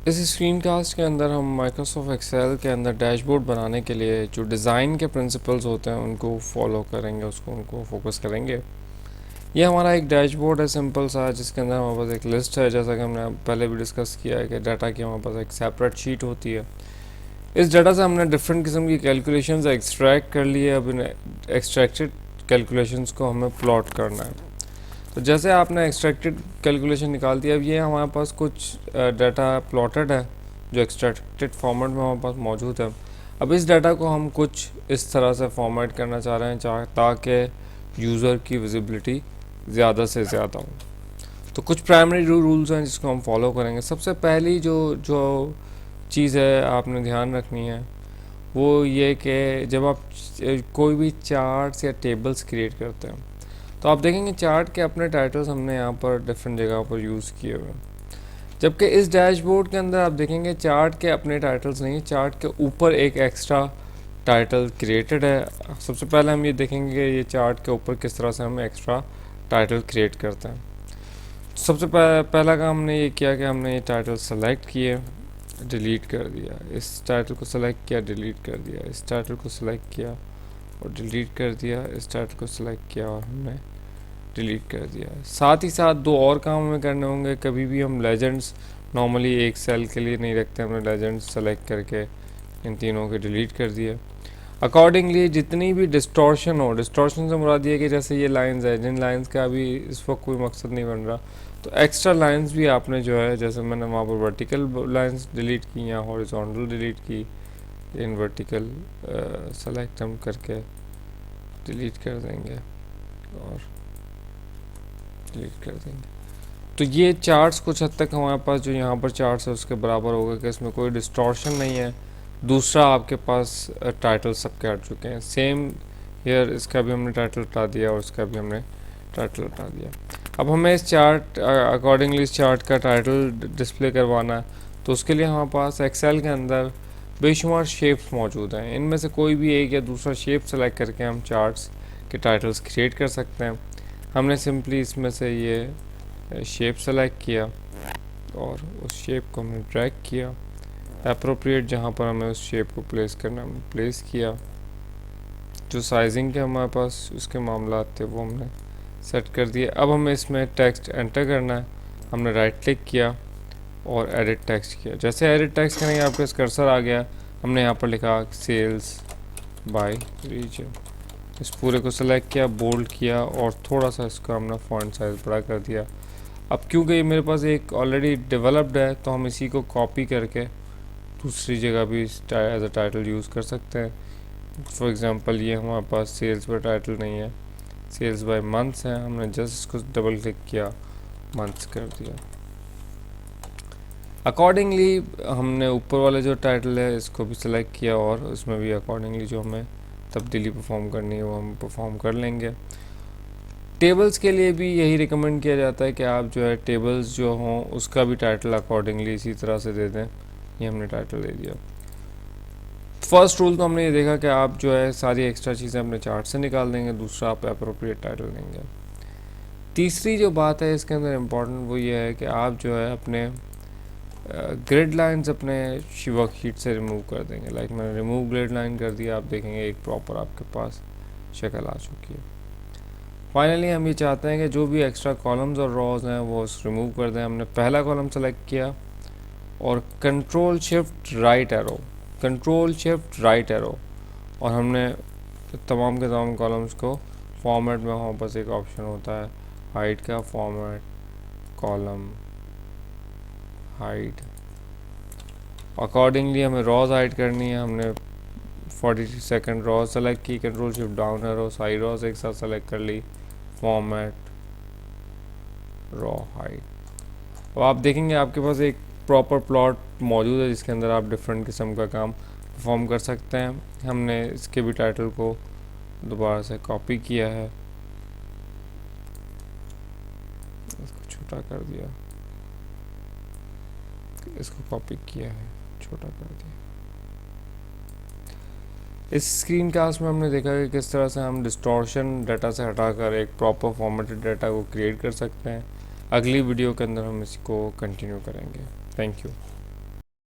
इस स्क्रीनकास्ट के अंदर हम माइक्रोसॉफ्ट एक्सेल के अंदर डैशबोर्ड बनाने के लिए जो डिज़ाइन के प्रिंसिपल्स होते हैं उनको फॉलो करेंगे, उनको फोकस करेंगे। ये हमारा एक डैशबोर्ड है सिंपल सा, जिसके अंदर हमारे पास एक लिस्ट है, जैसा कि हमने पहले भी डिस्कस किया है कि डाटा की हमारे पास एक सेपरेट शीट होती है। इस डाटा से हमने डिफरेंट किस्म की कैलकुलेशंस एक्सट्रैक्ट कर लिए। अब इन एक्सट्रैक्टेड कैलकुलेशंस को हमें प्लॉट करना है। तो जैसे आपने एक्सट्रैक्टेड कैलकुलेशन निकाल दिया, अब ये हमारे पास कुछ डाटा प्लॉटेड है जो एक्सट्रैक्टेड फॉर्मेट में हमारे पास मौजूद है। अब इस डाटा को हम कुछ इस तरह से फॉर्मेट करना चाह रहे हैं ताकि यूज़र की विजिबिलिटी ज़्यादा से ज़्यादा हो। तो कुछ प्राइमरी रूल्स हैं जिसको हम फॉलो करेंगे। सबसे पहली जो जो चीज़ है आपने ध्यान रखनी है वो ये कि जब आप कोई भी चार्ट्स या टेबल्स क्रिएट करते हैं तो आप देखेंगे चार्ट के अपने टाइटल्स हमने यहाँ पर डिफरेंट जगह पर यूज़ किए हुए हैं, जबकि इस डैशबोर्ड के अंदर आप देखेंगे चार्ट के अपने टाइटल्स नहीं, चार्ट के ऊपर एक एक्स्ट्रा टाइटल क्रिएटेड है। सबसे पहले हम ये देखेंगे कि ये चार्ट के ऊपर किस तरह से हम एक्स्ट्रा टाइटल क्रिएट करते हैं। सबसे पहला काम हमने ये किया कि हमने ये टाइटल सेलेक्ट किए, डिलीट कर दिया, इस टाइटल को सेलेक्ट किया, डिलीट कर दिया, इस टाइटल को सेलेक्ट किया और डिलीट कर दिया, इस टाइटल को सेलेक्ट किया और हमने डिलीट कर दिया। साथ ही साथ दो और काम हमें करने होंगे। कभी भी हम लेजेंड्स नॉर्मली एक सेल के लिए नहीं रखते, हमने लेजेंड्स सेलेक्ट करके इन तीनों के डिलीट कर दिया। अकॉर्डिंगली जितनी भी डिस्टॉर्शन हो, डिस्टॉर्शन से मुराद ये कि जैसे ये लाइंस है, जिन लाइंस का अभी इस वक्त कोई मकसद नहीं बन रहा, तो एक्स्ट्रा लाइंस भी आपने जो है, जैसे मैंने वहाँ पर वर्टिकल लाइंस डिलीट की या हॉरिजॉन्टल डिलीट की, इन वर्टिकल सेलेक्ट हम करके डिलीट कर देंगे और डिलीट कर देंगे। तो ये चार्ट्स कुछ हद तक हमारे पास जो यहाँ पर चार्ट्स है उसके बराबर होगा कि इसमें कोई डिस्टॉर्शन नहीं है। दूसरा, आपके पास टाइटल सबके हट चुके हैं। सेम हियर, इसका भी हमने टाइटल हटा दिया और इसका भी हमने टाइटल हटा दिया। अब हमें इस चार्ट अकॉर्डिंगली इस चार्ट का टाइटल डिस्प्ले करवाना है, तो उसके लिए हमारे पास एक्सेल के अंदर बेशुमार शेप्स मौजूद हैं। इनमें से कोई भी एक या दूसरा शेप सेलेक्ट करके हम चार्ट्स के टाइटल्स क्रिएट कर सकते हैं। हमने सिंपली इसमें से ये शेप सेलेक्ट किया और उस शेप को हमने ड्रैग किया, अप्रोप्रिएट जहाँ पर हमें उस शेप को प्लेस करना हमने प्लेस किया। जो साइजिंग के हमारे पास उसके मामला थे वो हमने सेट कर दिए। अब हमें इसमें टेक्स्ट एंटर करना है। हमने राइट क्लिक किया और एडिट टेक्स्ट किया। जैसे एडिट टेक्स्ट करेंगे आपके पास कर्सर आ गया। हमने यहाँ पर लिखा सेल्स बाय रीजन। इस पूरे को सेलेक्ट किया, बोल्ड किया और थोड़ा सा इसका हमने फॉन्ट साइज बड़ा कर दिया। अब क्योंकि ये मेरे पास एक ऑलरेडी डेवलप्ड है, तो हम इसी को कॉपी करके दूसरी जगह भी एज अ टाइटल यूज़ कर सकते हैं। फॉर एग्ज़ाम्पल ये हमारे पास सेल्स पर टाइटल नहीं है, सेल्स बाय मंथ्स है। हमने जस्ट इसको डबल क्लिक किया, मंथ्स कर दिया। अकॉर्डिंगली हमने ऊपर वाले जो टाइटल है इसको भी सिलेक्ट किया और उसमें भी अकॉर्डिंगली जो हमें तब्दीली परफॉर्म करनी है वो हम परफॉर्म कर लेंगे। टेबल्स के लिए भी यही रिकमेंड किया जाता है कि आप जो है टेबल्स जो हों उसका भी टाइटल अकॉर्डिंगली इसी तरह से दे दें। ये हमने टाइटल दे दिया। फर्स्ट रूल तो हमने ये देखा कि आप जो है सारी एक्स्ट्रा चीज़ें अपने चार्ट से निकाल देंगे। दूसरा, आप अप्रोप्रिएट टाइटल देंगे। तीसरी जो बात है इसके अंदर इम्पॉर्टेंट वो ये है कि आप जो है अपने ग्रिड लाइंस अपने वर्कशीट से रिमूव कर देंगे। लाइक मैंने रिमूव ग्रिड लाइन कर दिया, आप देखेंगे एक प्रॉपर आपके पास शक्ल आ चुकी है। फाइनली हम ये चाहते हैं कि जो भी एक्स्ट्रा कॉलम्स और रॉज हैं वो रिमूव कर दें। हमने पहला कॉलम सेलेक्ट किया और control shift right arrow, control shift right arrow, और हमने तमाम के तमाम कॉलम्स को फॉर्मेट में वहाँ पास एक ऑप्शन होता है हाइड का, फॉर्मेट, कॉलम हाइड। अकॉर्डिंगली हमें रॉज हाइड करनी है। हमने 42 रॉज सेलेक्ट की, कंट्रोल शिफ्ट डाउन एरो, सारी रॉज एक साथ सेलेक्ट कर ली, फॉर्मेट, रॉ हाइड। अब आप देखेंगे आपके पास एक प्रॉपर प्लॉट मौजूद है जिसके अंदर आप डिफरेंट किस्म का काम परफॉर्म कर सकते हैं। हमने इसके भी टाइटल को दोबारा से कॉपी किया है, इसको छोटा कर दिया, इसको कॉपी किया है, छोटा कर दिया। इस स्क्रीन कास्ट में हमने देखा कि किस तरह से हम डिस्टॉर्शन डाटा से हटाकर एक प्रॉपर फॉर्मेटेड डाटा को क्रिएट कर सकते हैं। अगली वीडियो के अंदर हम इसको कंटिन्यू करेंगे। Thank you.